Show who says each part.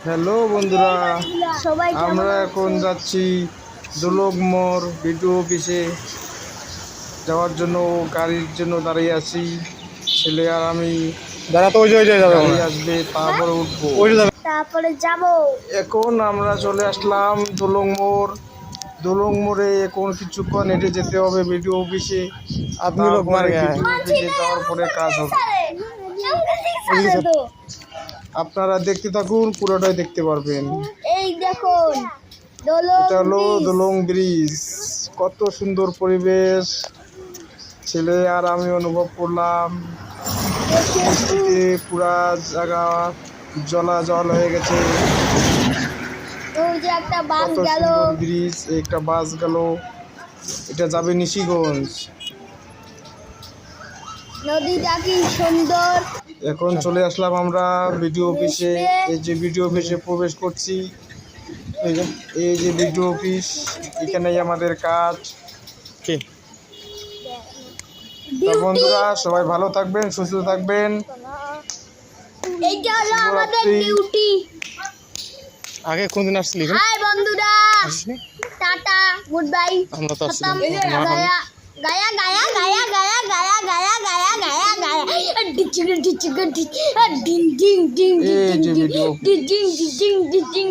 Speaker 1: Hello বন্ধুরা,
Speaker 2: সবাই
Speaker 1: আমরা এখন যাচ্ছি দোলক মোড় বিডিও অফিসে যাওয়ার জন্য। গাড়ির জন্য দাঁড়িয়ে আছি, ছেলে আর আমি।
Speaker 3: দাঁড়া তো ওই যে
Speaker 1: গাড়ি আসবে, তারপরে উঠবো।
Speaker 2: তারপরে যাব।
Speaker 1: এখন আমরা চলে আসলাম দোলক মোড়। দোলক মোড়ে এখন কিছুক্ষণ হেঁটে যেতে হবে বিডিও অফিসে।
Speaker 3: আপনি লোক মার
Speaker 1: তারপরে
Speaker 3: গয়া
Speaker 1: বিডিও অফিসে যাওয়ার পরে কাজ হবে। আপনারা দেখতে থাকুন, পুরোটাই দেখতে পারবেন।
Speaker 2: এই দেখুন
Speaker 1: এটা হলো দোলং ব্রিজ। কত সুন্দর পরিবেশ, ছেলে আর আমি অনুভব করলাম। বৃষ্টিতে পুরা জায়গা জলাজল হয়ে গেছে।
Speaker 2: ওই যে একটা বাস
Speaker 1: কত
Speaker 2: গেল।
Speaker 1: সুন্দর ব্রিজ, একটা বাস গেল। এটা যাবে নিশিগঞ্জ।
Speaker 2: নদীটা কি সুন্দর।
Speaker 1: এখন চলে আসলাম আমরা বিডিও অফিসে। এই যে বিডিও অফিসে প্রবেশ করছি। এই যে বিডিও অফিস, এখানেই আমাদের কাজ।
Speaker 3: কি
Speaker 1: তা বন্ধুরা, সবাই ভালো থাকবেন, সুস্থ থাকবেন।
Speaker 2: এইটা হলো আমাদের
Speaker 1: শুভরাত্রি।
Speaker 2: ডিউটি।
Speaker 3: আগে কোনদিন আসছিলি এখানে?
Speaker 2: হাই বন্ধুরা,
Speaker 3: আসিসনি?
Speaker 2: Tata, good bye.
Speaker 3: আমরা তো আসছিলাম
Speaker 2: গায়া গায়া গায়া গায়া গায়া গায়া গায়া গায়া গায়া গায়া ডিচিগ ডিচিগ ডিং ডিং ডিং
Speaker 1: এই যে
Speaker 2: ডিং
Speaker 1: ভিডিও
Speaker 2: ডিং ডিং ডিং ডিং